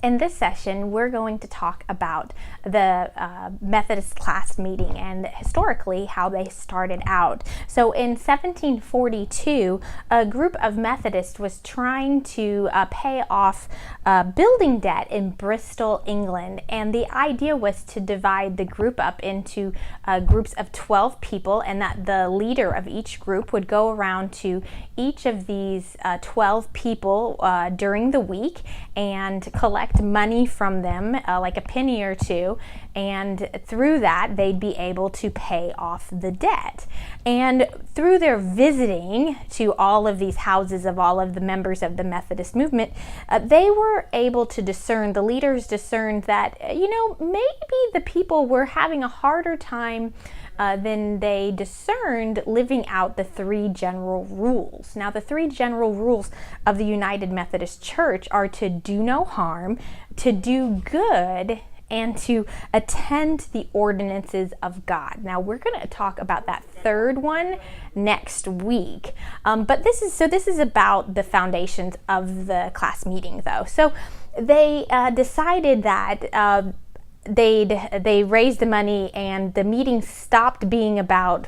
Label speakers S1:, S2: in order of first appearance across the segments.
S1: In this session, we're going to talk about the Methodist class meeting and historically how they started out. So in 1742, a group of Methodists was trying to pay off building debt in Bristol, England, and the idea was to divide the group up into groups of 12 people, and that the leader of each group would go around to each of these 12 people during the week and collect money from them, like a penny or two, and through that they'd be able to pay off the debt. And through their visiting to all of these houses of all of the members of the Methodist movement, they were able to discern, the leaders discerned that, maybe the people were having a harder time then they discerned living out the three general rules. Now, the three general rules of the United Methodist Church are to do no harm, to do good, and to attend the ordinances of God. Now, we're going to talk about that third one next week. But this is about the foundations of the class meeting, though. So they decided that they raised the money, and the meeting stopped being about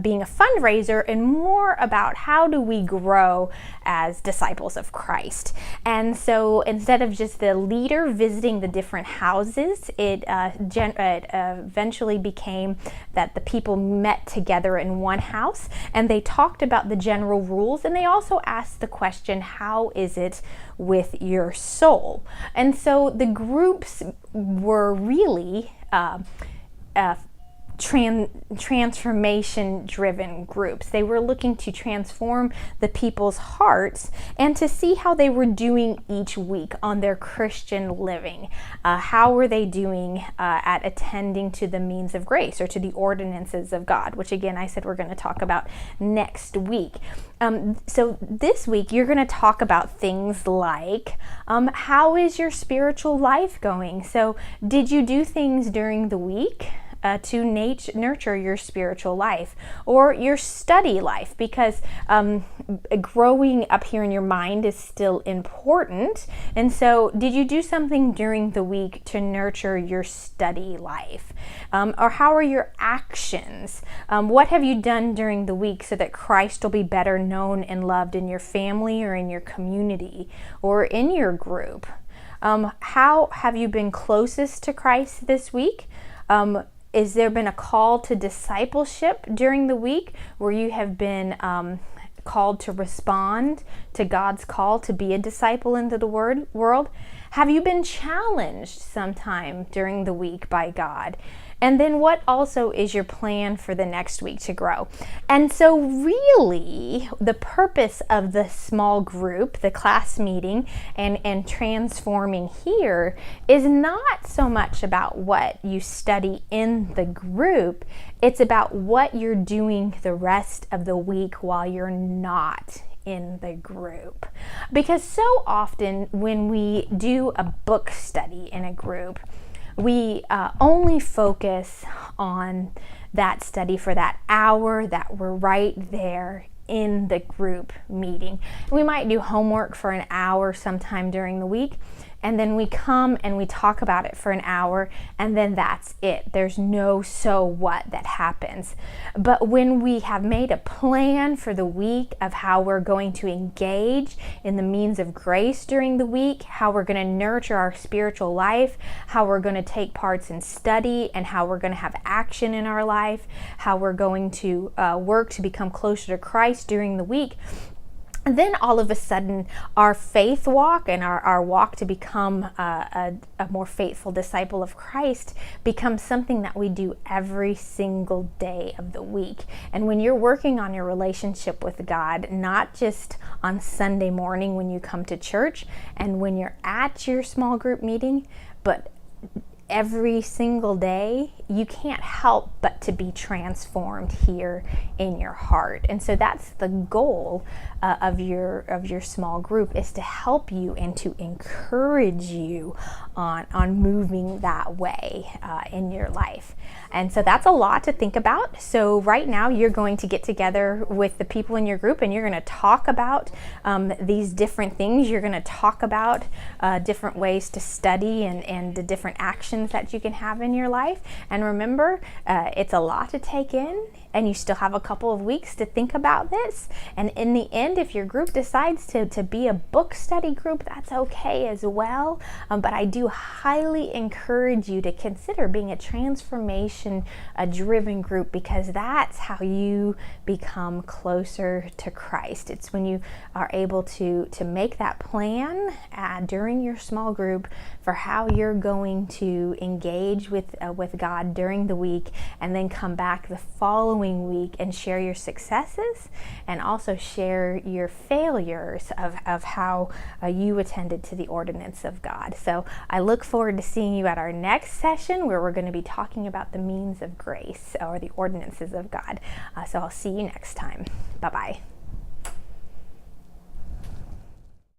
S1: being a fundraiser and more about how do we grow as disciples of Christ. And so instead of just the leader visiting the different houses, it eventually became that the people met together in one house and they talked about the general rules, and they also asked the question, how is it with your soul? And so the groups were really transformation-driven groups. They were looking to transform the people's hearts and to see how they were doing each week on their Christian living. How were they doing at attending to the means of grace or to the ordinances of God, which again I said we're going to talk about next week. So this week you're going to talk about things like how is your spiritual life going? So did you do things during the week to nurture your spiritual life or your study life? Because growing up here in your mind is still important. And so did you do something during the week to nurture your study life? Or how are your actions? What have you done during the week so that Christ will be better known and loved in your family or in your community or in your group? How have you been closest to Christ this week? Is there been a call to discipleship during the week where you have been called to respond to God's call to be a disciple into the world? Have you been challenged sometime during the week by God? And then what also is your plan for the next week to grow? And so really the purpose of the small group, the class meeting, and transforming here is not so much about what you study in the group. It's about what you're doing the rest of the week while you're not in the group. Because so often when we do a book study in a group, we only focus on that study for that hour that we're right there in the group meeting. We might do homework for an hour sometime during the week, and then we come and we talk about it for an hour, and then that's it. There's no so what that happens. But when we have made a plan for the week of how we're going to engage in the means of grace during the week, how we're going to nurture our spiritual life, how we're going to take parts in study, and how we're going to have action in our life, how we're going to work to become closer to Christ during the week, and then all of a sudden our faith walk and our walk to become a more faithful disciple of Christ becomes something that we do every single day of the week. And when you're working on your relationship with God, not just on Sunday morning when you come to church and when you're at your small group meeting, but every single day, you can't help but to be transformed here in your heart. And so that's the goal of your small group, is to help you and to encourage you on moving that way in your life. And so that's a lot to think about. So right now you're going to get together with the people in your group, and you're going to talk about these different things. You're going to talk about different ways to study and the different actions that you can have in your life. And remember, it's a lot to take in, and you still have a couple of weeks to think about this. And in the end, if your group decides to be a book study group, that's okay as well. But I do highly encourage you to consider being a transformation driven group, because that's how you become closer to Christ. It's when you are able to make that plan during your small group for how you're going to engage with God during the week, and then come back the following week and share your successes and also share your failures of how you attended to the ordinance of God. So I look forward to seeing you at our next session, where we're going to be talking about the means of grace, or the ordinances of God. So I'll see you next time. Bye-bye.